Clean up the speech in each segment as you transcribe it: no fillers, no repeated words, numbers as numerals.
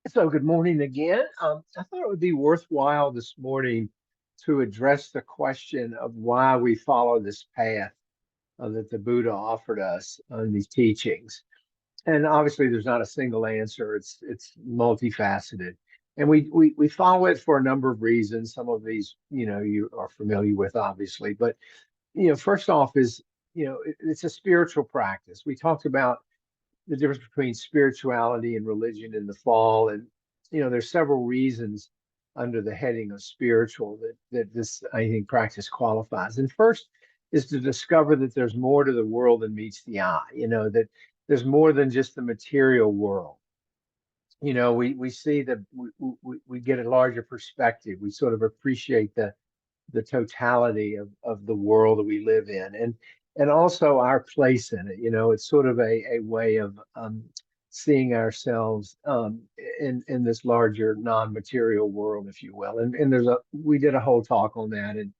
So good morning again. I thought it would be worthwhile this morning to address the question of why we follow this path that the Buddha offered us on these teachings. And obviously, there's not a single answer. It's multifaceted, and we follow it for a number of reasons. Some of these, you are familiar with, obviously, but first off is it's a spiritual practice. We talked about the difference between spirituality and religion in the fall. And, there's several reasons under the heading of spiritual that this, I think, practice qualifies. And first is to discover that there's more to the world than meets the eye, that there's more than just the material world. We see that we get a larger perspective. We sort of appreciate the totality of the world that we live in, and also our place in it. It's sort of a way of seeing ourselves in this larger non-material world, if you will. And we did a whole talk on that, and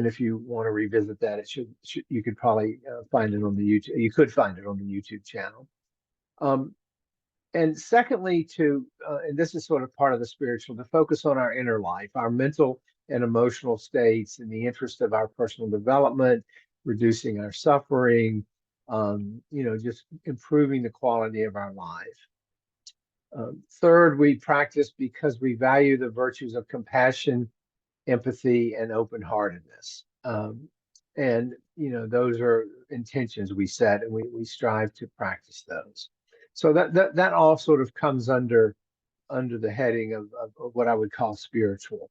if you want to revisit that, it should you could probably find it on the YouTube. You could find it on the YouTube channel. Um, and secondly, and this is sort of part of the spiritual, to focus on our inner life, our mental and emotional states in the interest of our personal development, reducing our suffering, just improving the quality of our life. Third, we practice because we value the virtues of compassion, empathy, and open-heartedness. And those are intentions we set, and we strive to practice those. So that all sort of comes under the heading of what I would call spiritual.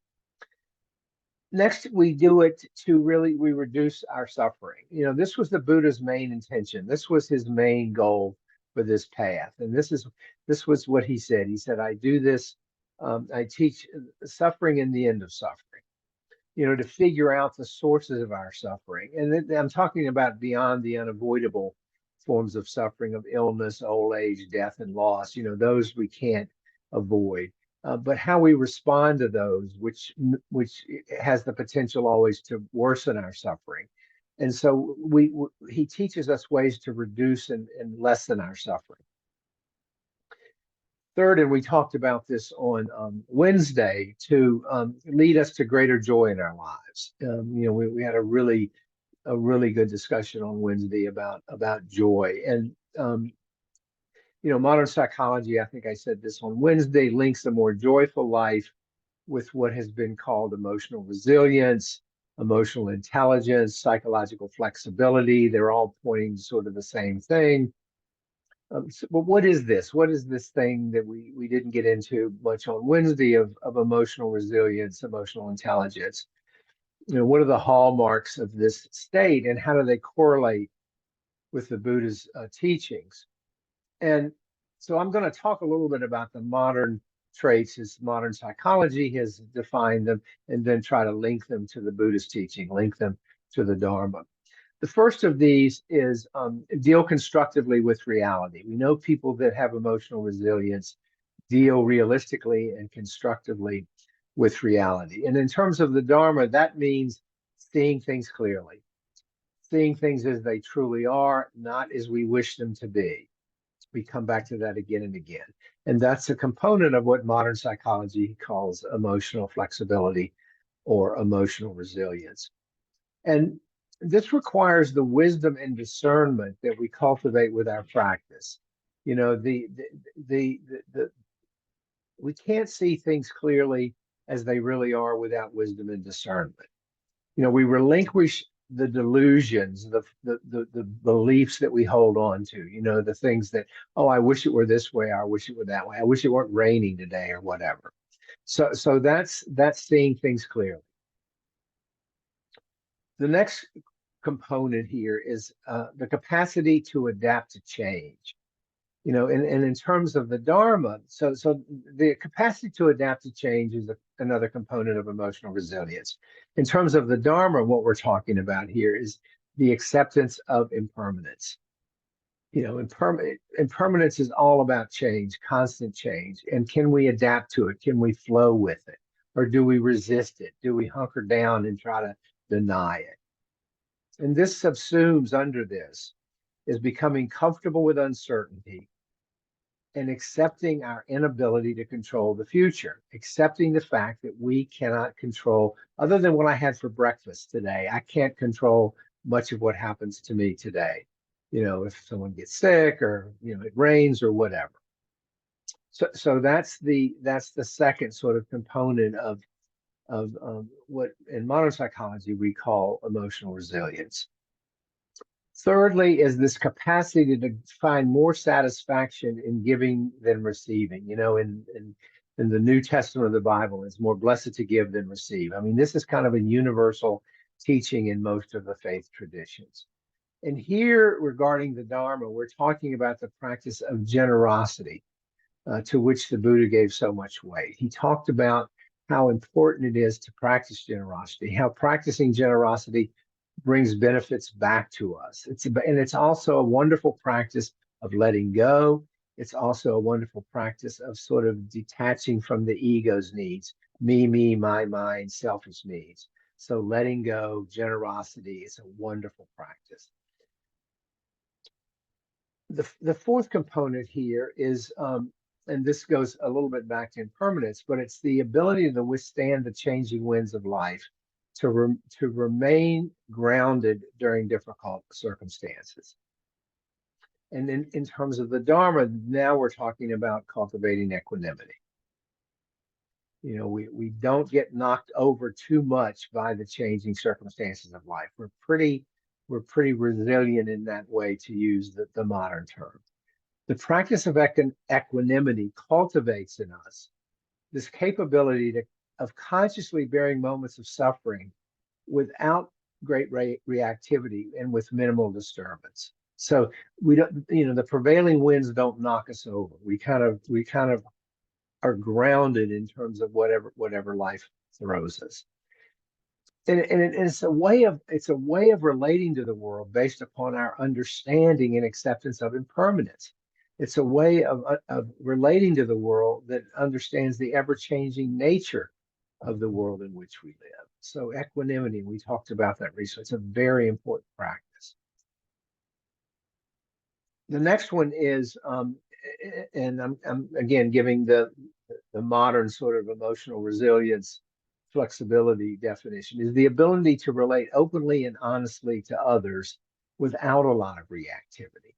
Next, we do it to we reduce our suffering. This was the Buddha's main intention. This was his main goal for this path. And this was what he said. He said, I do this, I teach suffering and the end of suffering, to figure out the sources of our suffering. And I'm talking about beyond the unavoidable forms of suffering of illness, old age, death, and loss, those we can't avoid. But how we respond to those, which has the potential always to worsen our suffering. And so he teaches us ways to reduce and lessen our suffering. Third, and we talked about this on Wednesday, to lead us to greater joy in our lives. We had a really good discussion on Wednesday about joy. And modern psychology, I think I said this on Wednesday, links a more joyful life with what has been called emotional resilience, emotional intelligence, psychological flexibility. They're all pointing to sort of the same thing. But what is this? What is this thing that we didn't get into much on Wednesday of emotional resilience, emotional intelligence? What are the hallmarks of this state, and how do they correlate with the Buddha's teachings? And so I'm going to talk a little bit about the modern traits as modern psychology has defined them, and then try to link them to the Buddhist teaching, link them to the Dharma. The first of these is deal constructively with reality. We know people that have emotional resilience deal realistically and constructively with reality. And in terms of the Dharma, that means seeing things clearly, seeing things as they truly are, not as we wish them to be. We come back to that again and again. And that's a component of what modern psychology calls emotional flexibility or emotional resilience. And this requires the wisdom and discernment that we cultivate with our practice. The we can't see things clearly as they really are without wisdom and discernment. We relinquish the delusions, the beliefs that we hold on to, the things that, oh, I wish it were this way, or I wish it were that way. I wish it weren't raining today or whatever. So that's seeing things clearly. The next component here is the capacity to adapt to change. And in terms of the Dharma, so the capacity to adapt to change is another component of emotional resilience. In terms of the Dharma, what we're talking about here is the acceptance of impermanence. Impermanence is all about change, constant change. And can we adapt to it? Can we flow with it? Or do we resist it? Do we hunker down and try to deny it? And this subsumes under this is becoming comfortable with uncertainty and accepting our inability to control the future, accepting the fact that we cannot control, other than what I had for breakfast today, I can't control much of what happens to me today. If someone gets sick or, it rains or whatever. So that's the second sort of component of what in modern psychology we call emotional resilience. Thirdly, is this capacity to find more satisfaction in giving than receiving. In the New Testament of the Bible, it's more blessed to give than receive. I mean, this is kind of a universal teaching in most of the faith traditions. And here, regarding the Dharma, we're talking about the practice of generosity, to which the Buddha gave so much weight. He talked about how important it is to practice generosity, how practicing generosity brings benefits back to us. It's also a wonderful practice of letting go. It's also a wonderful practice of sort of detaching from the ego's needs, me, my, selfish needs. So letting go, generosity is a wonderful practice. The fourth component here is, and this goes a little bit back to impermanence, but it's the ability to withstand the changing winds of life, to remain grounded during difficult circumstances. And in terms of the Dharma, now we're talking about cultivating equanimity. We don't get knocked over too much by the changing circumstances of life. We're pretty resilient in that way, to use the modern term. The practice of equanimity cultivates in us this capability of consciously bearing moments of suffering without great reactivity and with minimal disturbance. So we don't, the prevailing winds don't knock us over. We kind of are grounded in terms of whatever life throws us. And it's a way of relating to the world based upon our understanding and acceptance of impermanence. It's a way of relating to the world that understands the ever-changing nature of the world in which we live. So equanimity, we talked about that recently. It's a very important practice. The next one is, and I'm again giving the modern sort of emotional resilience flexibility definition, is the ability to relate openly and honestly to others without a lot of reactivity.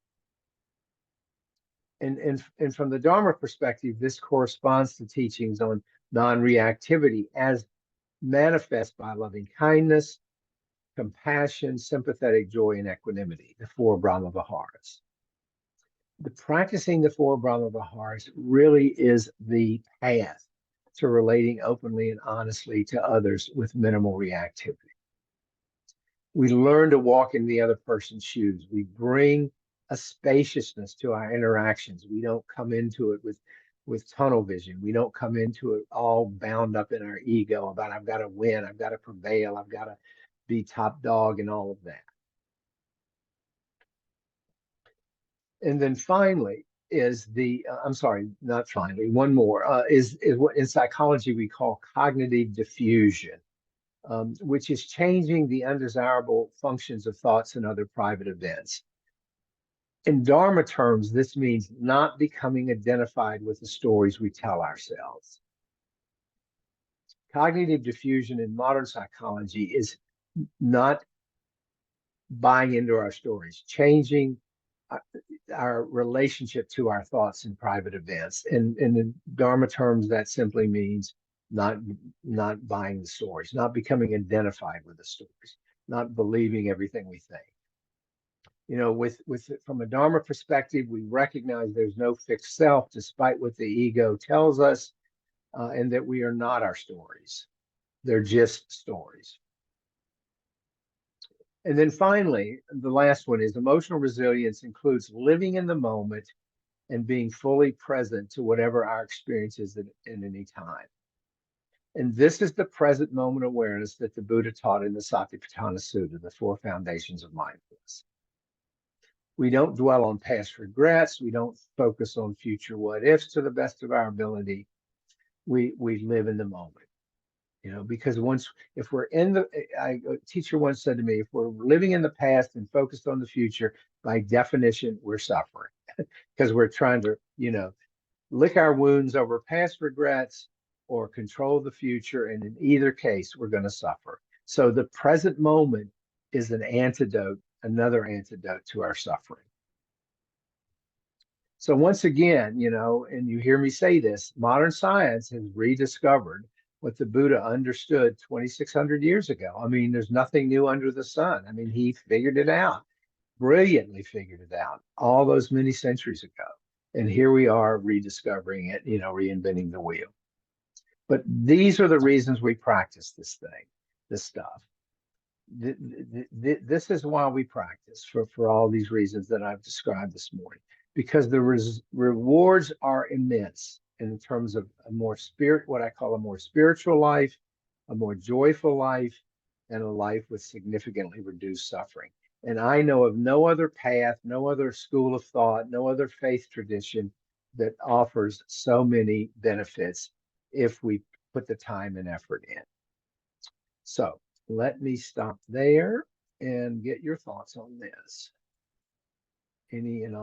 And from the Dharma perspective, this corresponds to teachings on non-reactivity as manifest by loving kindness, compassion, sympathetic joy, and equanimity, the four Brahma Viharas. Practicing the four Brahma Viharas really is the path to relating openly and honestly to others with minimal reactivity. We learn to walk in the other person's shoes. We bring a spaciousness to our interactions. We don't come into it with tunnel vision. We don't come into it all bound up in our ego about I've got to win, I've got to prevail, I've got to be top dog and all of that. And then finally is one more, is what in psychology we call cognitive diffusion, which is changing the undesirable functions of thoughts and other private events. In Dharma terms, this means not becoming identified with the stories we tell ourselves. Cognitive diffusion in modern psychology is not buying into our stories, changing our relationship to our thoughts and private events. And in Dharma terms, that simply means not buying the stories, not becoming identified with the stories, not believing everything we think. From a Dharma perspective, we recognize there's no fixed self, despite what the ego tells us, and that we are not our stories. They're just stories. And then finally, the last one is emotional resilience includes living in the moment and being fully present to whatever our experience is at any time. And this is the present moment awareness that the Buddha taught in the Satipatthana Sutta, the four foundations of mindfulness. We don't dwell on past regrets. We don't focus on future what ifs to the best of our ability. We live in the moment. Because if we're a teacher once said to me, if we're living in the past and focused on the future, by definition, we're suffering because we're trying to, lick our wounds over past regrets or control the future. And in either case, we're going to suffer. So the present moment is an antidote, another antidote to our suffering. So once again, and you hear me say this, modern science has rediscovered what the Buddha understood 2,600 years ago. I mean, there's nothing new under the sun. I mean, he figured it out, brilliantly figured it out all those many centuries ago. And here we are rediscovering it, reinventing the wheel. But these are the reasons we practice this stuff. This is why we practice for all these reasons that I've described this morning, because the rewards are immense in terms of what I call a more spiritual life, a more joyful life, and a life with significantly reduced suffering. And I know of no other path, no other school of thought, no other faith tradition that offers so many benefits if we put the time and effort in. So let me stop there and get your thoughts on this. And